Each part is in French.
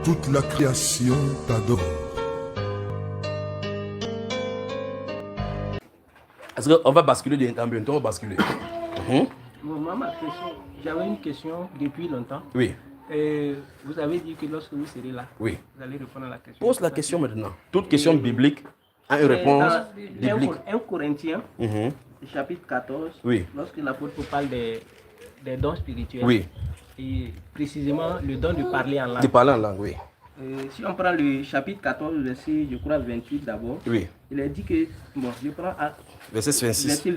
Toute la création t'adore. Est-ce qu'on va basculer bientôt, on va basculer. Bon, moi, j'avais une question depuis longtemps. Oui. Vous avez dit que lorsque vous serez là, Oui. vous allez répondre à la question. Pose la question maintenant. Toute question biblique a une réponse biblique. 1 Corinthiens, chapitre 14, Oui. lorsque l'apôtre parle des dons spirituels, Oui. et précisément le don de parler en langue. De parler en langue, oui. Si on prend le chapitre 14, verset, je crois, 28 d'abord, Oui. il est dit que, bon, je prends Verset 26. verset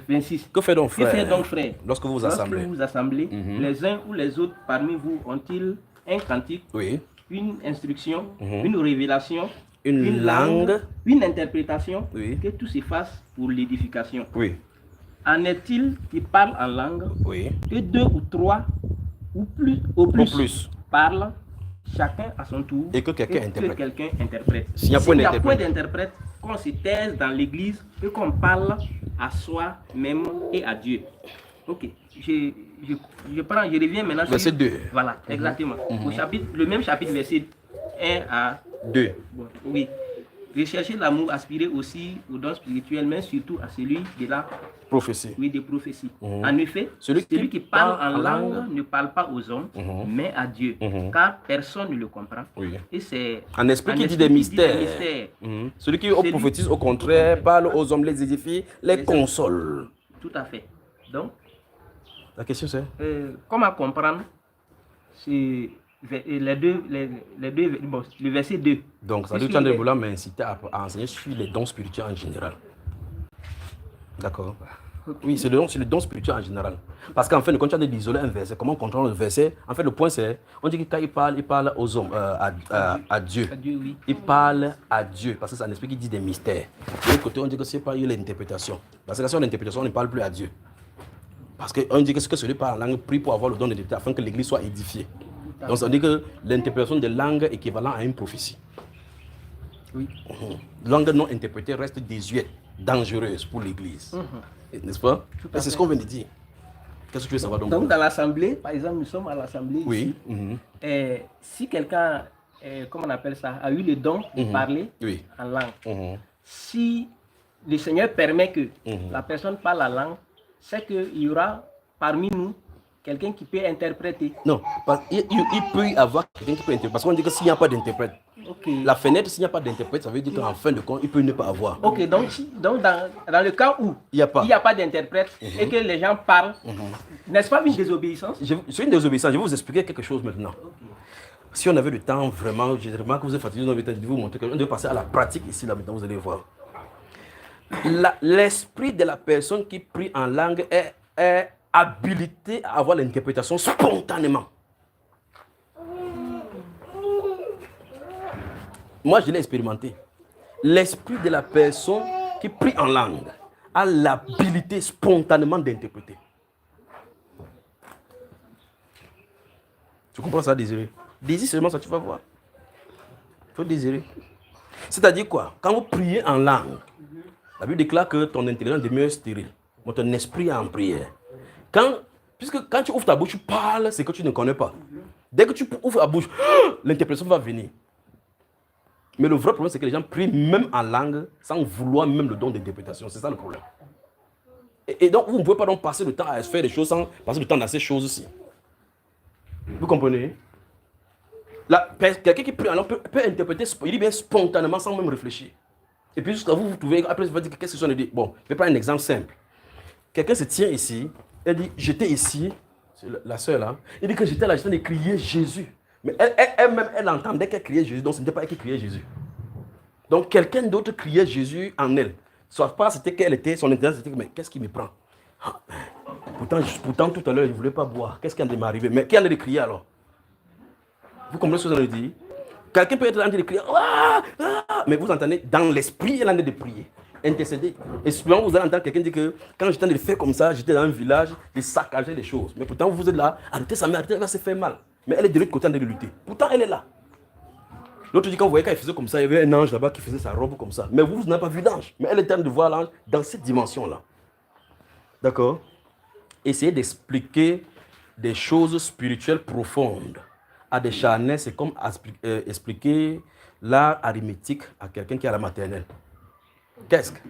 26. Que fait donc frère? Que fait donc frère? Lorsque vous vous Lorsque assemblez. vous vous assemblez, les uns ou les autres parmi vous ont-ils un cantique, Oui. une instruction, une révélation, Une langue, une interprétation, oui. que tout se fasse pour l'édification. Oui. En est-il qui parle en langue, Oui. que deux ou trois ou plus, parlent, chacun à son tour, Et que quelqu'un interprète. S'il n'y a point d'interprète, qu'on se taise dans l'église et qu'on parle à soi-même et à Dieu. Ok, je reviens maintenant verset sur... 2. Voilà, exactement. Au chapitre, le même chapitre, verset 1 à 2. Bon, oui. Rechercher l'amour, aspirer aussi aux dons spirituels, mais surtout à celui de la Prophétie. oui, des prophéties. En effet, Celui qui parle en langue ne parle pas aux hommes, mais à Dieu, car personne ne le comprend. Oui. Et c'est Un esprit qui dit des mystères. Celui qui prophétise, au contraire, parle aux hommes, les édifie, les console. Tout à fait. Donc, la question c'est comment comprendre le verset 2. Donc, ça veut dire que tu es vouloir m'inciter à enseigner sur les dons spirituels en général. D'accord. Oui, c'est le don spirituel en général. Parce qu'en fait, quand tu as d'isoler un verset, comment on contrôle le verset? En fait, le point c'est, on dit que quand il parle aux hommes, à Dieu. Oui. Il parle à Dieu, parce que c'est un esprit qui dit des mystères. De l'autre côté, on dit que c'est pas l'interprétation. Parce que si on a l'interprétation, on ne parle plus à Dieu. Parce qu'on dit que ce que celui parle en langue prie pour avoir le don d'interprétation, afin que l'église soit édifiée. Donc ça veut dire que l'interprétation de langue est équivalente à une prophétie. Oui. Langue non interprétée reste désuète, dangereuse pour l'église. N'est-ce pas? C'est ce qu'on vient de dire. Qu'est-ce que tu veux savoir donc? Donc dans l'assemblée, par exemple, nous sommes à l'assemblée oui. ici. Si quelqu'un, comment on appelle ça, a eu le don de parler en langue, si le Seigneur permet que la personne parle la langue, c'est qu'il y aura parmi nous quelqu'un qui peut interpréter. Non, il peut y avoir quelqu'un qui peut interpréter. Parce qu'on dit que s'il n'y a pas d'interprète, la fenêtre, s'il n'y a pas d'interprète, ça veut dire qu'en fin de compte, il peut ne pas avoir. Ok, donc dans le cas où il n'y a pas d'interprète et que les gens parlent, n'est-ce pas une désobéissance? C'est une désobéissance. Je vais vous expliquer quelque chose maintenant. Si on avait le temps, vraiment, je remarque que vous êtes fatigué, on va vous montrer qu'on devait passer à la pratique ici, là, maintenant, vous allez voir. L'esprit de la personne qui prie en langue est habilité à avoir l'interprétation spontanément. Moi, je l'ai expérimenté. L'esprit de la personne qui prie en langue a l'habilité spontanément d'interpréter. Tu comprends ça, Désiré? Désire seulement ça, tu vas voir. Il faut désirer. C'est-à-dire quoi? Quand vous priez en langue, la Bible déclare que ton intelligence demeure stérile, mais ton esprit est en prière. Puisque quand tu ouvres ta bouche, tu parles ce que tu ne connais pas. Dès que tu ouvres la bouche, l'interprétation va venir. Mais le vrai problème, c'est que les gens prient même en langue sans vouloir même le don d'interprétation. C'est ça le problème. Et donc, vous ne pouvez pas donc passer le temps à faire des choses sans passer le temps dans ces choses-ci. Vous comprenez? Quelqu'un qui prie en langue peut interpréter, il dit bien spontanément sans même réfléchir. Et puis jusqu'à vous trouvez, après, vous allez dire qu'est-ce que ça veut dire. Bon, je vais prendre un exemple simple. Quelqu'un se tient ici, elle dit, j'étais ici, c'est la sœur là, elle dit que j'étais là, j'étais en train de crier Jésus. Mais elle-même, elle entendait qu'elle criait Jésus, donc ce n'était pas elle qui criait Jésus. Donc quelqu'un d'autre criait Jésus en elle. Soit pas c'était qu'elle était, son intérêt c'était, mais qu'est-ce qui me prend? Pourtant tout à l'heure, je ne voulais pas boire. Qu'est-ce qui est en train de m'arriver? Mais qui allait de crier alors? Vous comprenez ce que je dis? Quelqu'un peut être en train de crier, mais vous entendez, dans l'esprit, elle est en train de prier, intercéder. Et souvent, vous allez entendre quelqu'un dire que quand j'étais en train de faire comme ça, j'étais dans un village, de saccager les choses. Mais pourtant, vous êtes là, arrêtez sa mère, arrêtez, elle va se faire mal. Mais elle est de l'autre côté en train de lutter. Pourtant, elle est là. L'autre dit, quand vous voyez qu'elle faisait comme ça, il y avait un ange là-bas qui faisait sa robe comme ça. Mais vous n'avez pas vu l'ange. Mais elle est en train de voir l'ange dans cette dimension-là. D'accord? Essayez d'expliquer des choses spirituelles profondes à des charnets, c'est comme expliquer l'art arithmétique à quelqu'un qui est à la maternelle. Qu'est-ce que?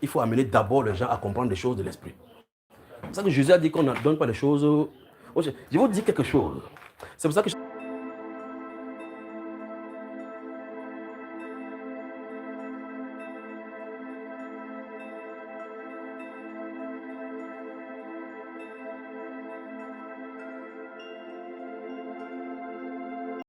Il faut amener d'abord les gens à comprendre des choses de l'esprit. C'est pour ça que Jésus a dit qu'on ne donne pas les choses. Je vais vous dire quelque chose. C'est pour ça que